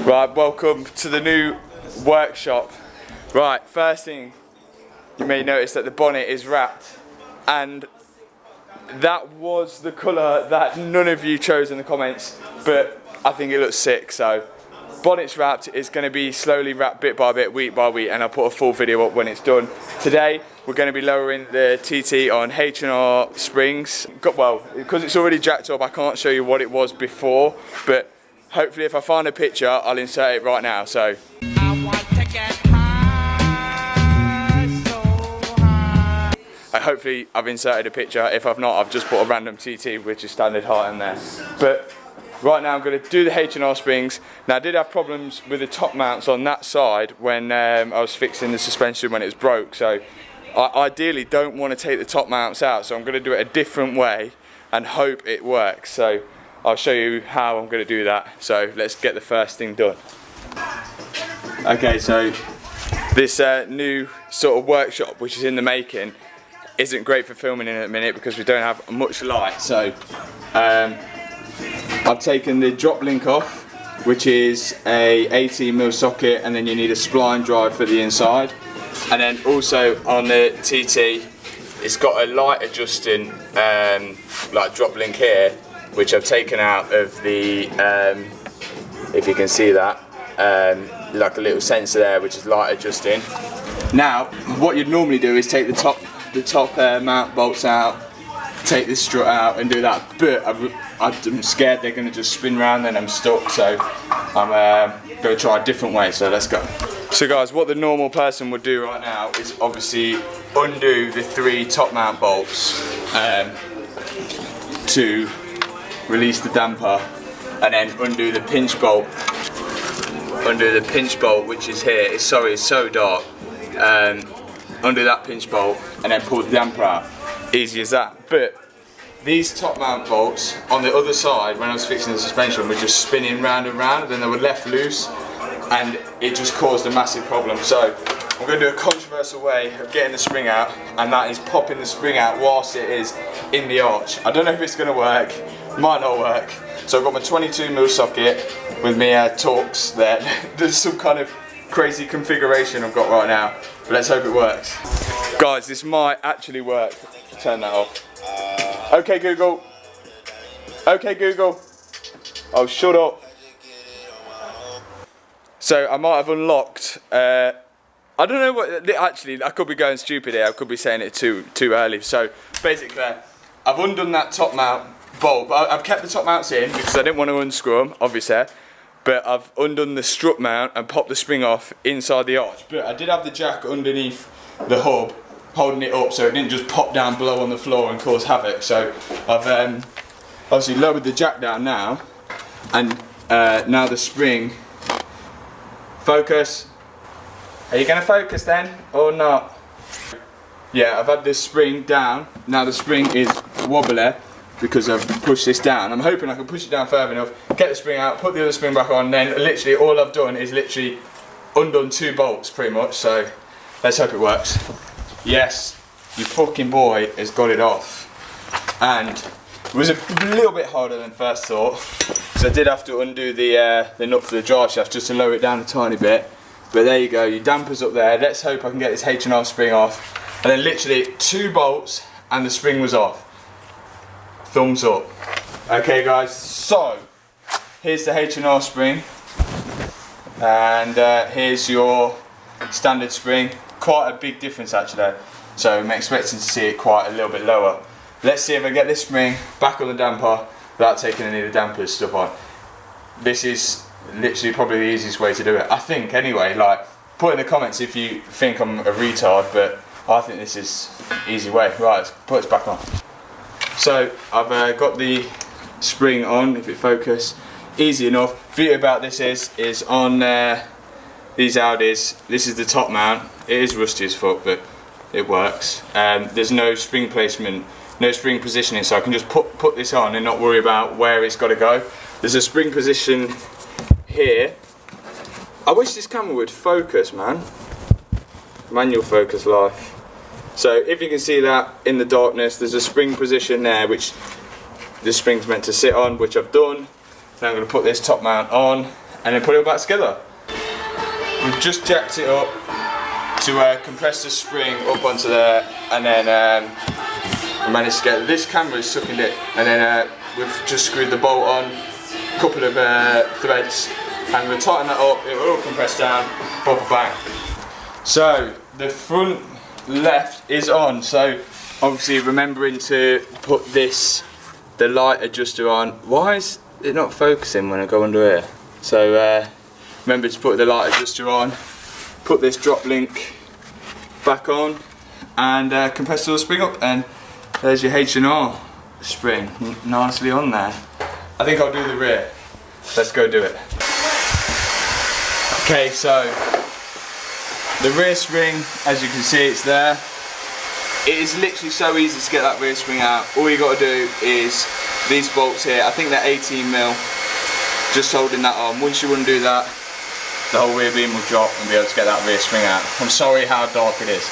Right, welcome to the new workshop. Right, first thing, you may notice that the bonnet is wrapped, and that was the colour that none of you chose in the comments, but I think it looks sick. So bonnet's wrapped, it's going to be slowly wrapped bit by bit, week by week, and I'll put a full video up when it's done. Today we're going to be lowering the TT on H&R springs. Well, because it's already jacked up, I can't show you what it was before, but hopefully if I find a picture I'll insert it right now. So I want to get high, so high. Hopefully I've inserted a picture. If I've not, I've just put a random TT which is standard height in there. But right now I'm going to do the H&R springs. Now I did have problems with the top mounts on that side when I was fixing the suspension when it was broke, so I ideally don't want to take the top mounts out, so I'm going to do it a different way and hope it works. So I'll show you how I'm going to do that. So let's get the first thing done. Okay, so this new sort of workshop which is in the making isn't great for filming in a minute because we don't have much light. So I've taken the drop link off, which is a 18mm socket, and then you need a spline drive for the inside. And then also on the TT, it's got a light adjusting like drop link here, which I've taken out of the, if you can see that, like a little sensor there which is light adjusting. Now, what you'd normally do is take the top mount bolts out, take this strut out and do that, but I'm scared they're going to just spin round and I'm stuck, so I'm going to try a different way, so let's go. So guys, what the normal person would do right now is obviously undo the 3 top mount bolts to release the damper, and then undo the pinch bolt. Undo the pinch bolt, which is here. It's so dark. Undo that pinch bolt and then pull the damper out. Easy as that. But these top mount bolts on the other side, when I was fixing the suspension, were just spinning round and round, and then they were left loose, and it just caused a massive problem. So I'm going to do a controversial way of getting the spring out, and that is popping the spring out whilst it is in the arch. I don't know if it's going to work, might not work. So I've got my 22mm socket with my Torx there. There's some kind of crazy configuration I've got right now, but let's hope it works. Guys, this might actually work. Turn that off. Okay Google. Okay Google. Oh, shut up. So I might have unlocked, I don't know what, actually I could be going stupid here, I could be saying it too early. So basically I've undone that top mount bolt, but I've kept the top mounts in because I didn't want to unscrew them, obviously, but I've undone the strut mount and popped the spring off inside the arch. But I did have the jack underneath the hub holding it up so it didn't just pop down below on the floor and cause havoc. So I've obviously lowered the jack down now, and now the spring. Focus. Are you going to focus then or not? Yeah, I've had this spring down. Now the spring is wobbly because I've pushed this down. I'm hoping I can push it down further enough, get the spring out, put the other spring back on, then literally all I've done is literally undone 2 bolts pretty much. So let's hope it works. Yes, your fucking boy has got it off. And it was a little bit harder than first thought. So I did have to undo the nut for the drive shaft just to lower it down a tiny bit. But there you go, your damper's up there. Let's hope I can get this H&R spring off. And then literally 2 bolts and the spring was off. Thumbs up. Okay guys, so here's the H&R spring. And here's your standard spring. Quite a big difference actually. So I'm expecting to see it quite a little bit lower. Let's see if I get this spring back on the damper without taking any of the dampers stuff on. This is literally probably the easiest way to do it, I think anyway. Like, put in the comments if you think I'm a retard, but I think this is easy way. Right, let's put this back on. So I've got the spring on, if it focus, easy enough. Beauty about this is on these Audis, this is the top mount. It is rusty as fuck, but it works. There's no spring placement, no spring positioning, so I can just put this on and not worry about where it's got to go. There's a spring position here. I wish this camera would focus, man. Manual focus life. So if you can see that in the darkness, there's a spring position there which this spring's meant to sit on, which I've done. Now I'm going to put this top mount on, and then put it all back together. We've just jacked it up to compress the spring up onto there, and then we managed to get this camera is sucking it, and then we've just screwed the bolt on, a couple of threads, and we'll tighten that up. It will all compress down, proper bang. So the front left is on. So obviously remembering to put the light adjuster on. Why is it not focusing when I go under here? So remember to put the light adjuster on, put this drop link back on, and compress the spring up, and there's your H&R spring nicely on there. I think I'll do the rear. Let's go do it. Okay, so the rear spring, as you can see, it's there. It is literally so easy to get that rear spring out. All you got to do is these bolts here. I think they're 18mm. Just holding that on. Once you undo that, the whole rear beam will drop and be able to get that rear spring out. I'm sorry how dark it is.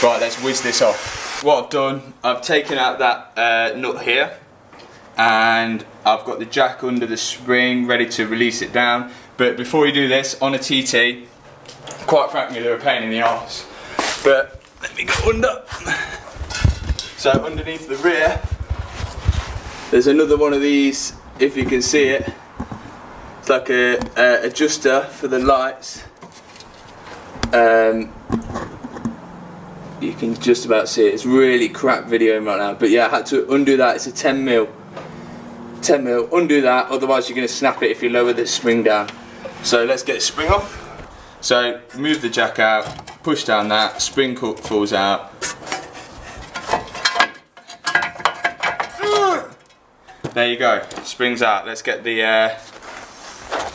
Right, let's whiz this off. What I've done, I've taken out that nut here, and I've got the jack under the spring ready to release it down. But before you do this, on a TT, quite frankly they're a pain in the arse. But let me go under. So underneath the rear, there's another one of these, if you can see it. It's like a adjuster for the lights. You can just about see it. It's really crap videoing right now, but yeah, I had to undo that. It's a 10mm. Undo that, otherwise you're going to snap it if you lower the spring down. So let's get the spring off. So move the jack out, push down that, spring falls out. There you go, spring's out. Let's get the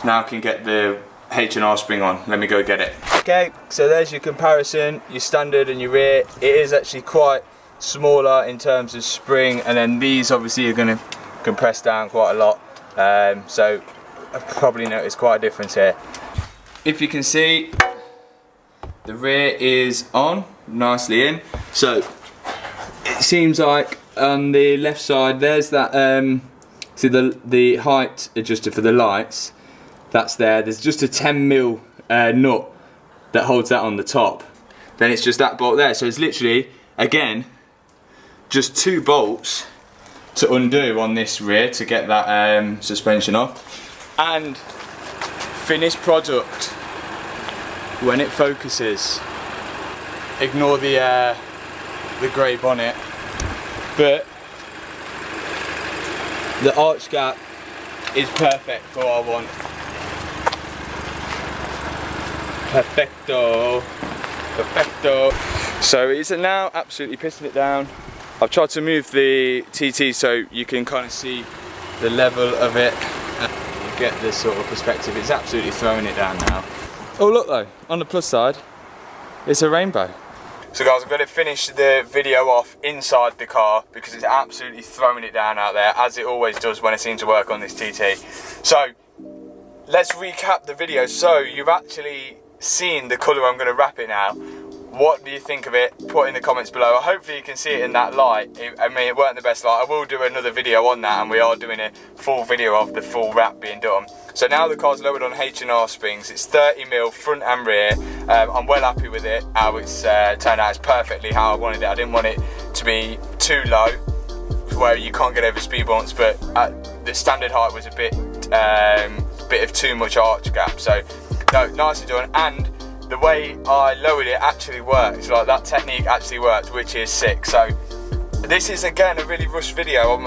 now I can get the H&R spring on. Let me go get it. Okay, so there's your comparison, your standard and your rear. It is actually quite smaller in terms of spring, and then these obviously are going to compress down quite a lot. So I've probably noticed quite a difference here. If you can see, the rear is on, nicely in. So it seems like on the left side, there's that, see the height adjuster for the lights, that's there. There's just a 10mm nut that holds that on the top. Then it's just that bolt there. So it's literally, again, just 2 bolts to undo on this rear to get that suspension off. And finished product, when it focuses, ignore the grey bonnet, but the arch gap is perfect for what I want. Perfecto, perfecto. So it's now absolutely pissing it down. I've tried to move the TT so you can kind of see the level of it and get this sort of perspective. It's absolutely throwing it down now. Oh look though, on the plus side, it's a rainbow. So guys, I'm going to finish the video off inside the car because it's absolutely throwing it down out there, as it always does when I seem to work on this TT. So let's recap the video. So you've actually seen the colour I'm going to wrap it now. What do you think of it? Put in the comments below. Hopefully you can see it in that light. I mean, it weren't the best light. I will do another video on that, and we are doing a full video of the full wrap being done. So now the car's lowered on H&R springs. It's 30mm front and rear. I'm well happy with it, how it's turned out. It's perfectly how I wanted it. I didn't want it to be too low, where you can't get over speed bumps, but the standard height was a bit of too much arch gap. So no, nicely done. And the way I lowered it actually works, like that technique actually worked, which is sick. So this is again a really rushed video.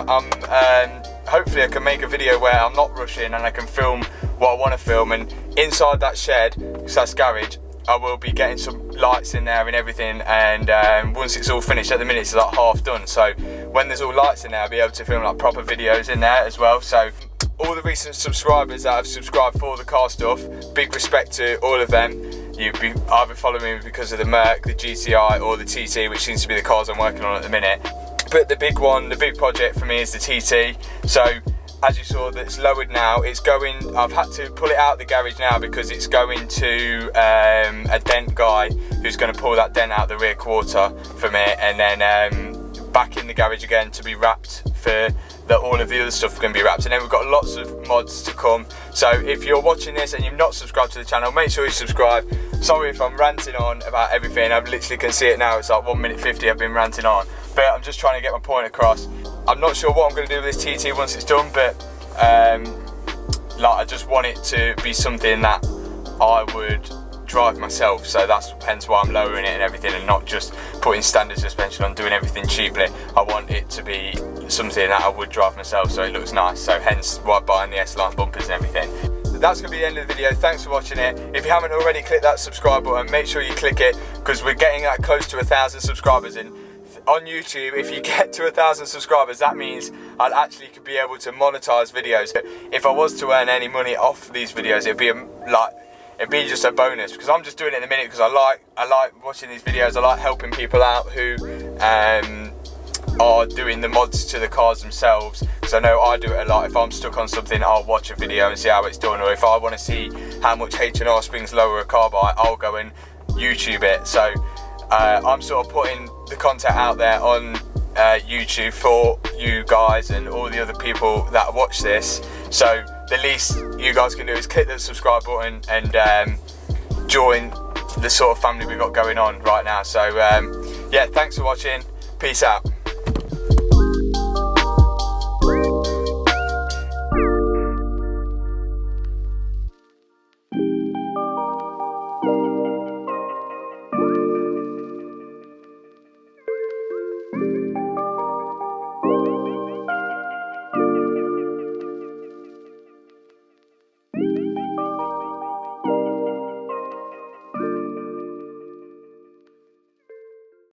Hopefully I can make a video where I'm not rushing and I can film what I want to film, and inside that shed, because that's garage, I will be getting some lights in there and everything, and once it's all finished, at the minute it's like half done, so when there's all lights in there I'll be able to film like proper videos in there as well. So all the recent subscribers that have subscribed for all the car stuff, big respect to all of them. You've been either following me because of the Merc, the GTI or the TT, which seems to be the cars I'm working on at the minute. But the big one, the big project for me is the TT. So as you saw, that's lowered now. It's going, I've had to pull it out the garage now because it's going to a dent guy who's going to pull that dent out the rear quarter from it, and then back in the garage again to be wrapped for that all of the other stuff is going to be wrapped. And then we've got lots of mods to come. So if you're watching this and you've not subscribed to the channel, make sure you subscribe. Sorry if I'm ranting on about everything. I literally can see it now. It's like 1 minute 50 I've been ranting on. But I'm just trying to get my point across. I'm not sure what I'm going to do with this TT once it's done, but like, I just want it to be something that I would drive myself, so that's hence why I'm lowering it and everything, and not just putting standard suspension on, doing everything cheaply. I want it to be something that I would drive myself, so it looks nice, so hence why buying the S-Line bumpers and everything. That's going to be the end of the video. Thanks for watching it. If you haven't already, click that subscribe button, make sure you click it, because we're getting that close to 1,000 subscribers, and on YouTube, if you get to 1,000 subscribers, that means I'll actually be able to monetize videos. If I was to earn any money off these videos, it'd be just a bonus, because I'm just doing it in a minute because I like watching these videos. I like helping people out who are doing the mods to the cars themselves, because I know I do it a lot. If I'm stuck on something, I'll watch a video and see how it's done, or if I want to see how much H&R springs lower a car by, I'll go and YouTube it. So I'm sort of putting the content out there on YouTube for you guys and all the other people that watch this. So the least you guys can do is click the subscribe button and join the sort of family we've got going on right now. So yeah, thanks for watching. Peace out.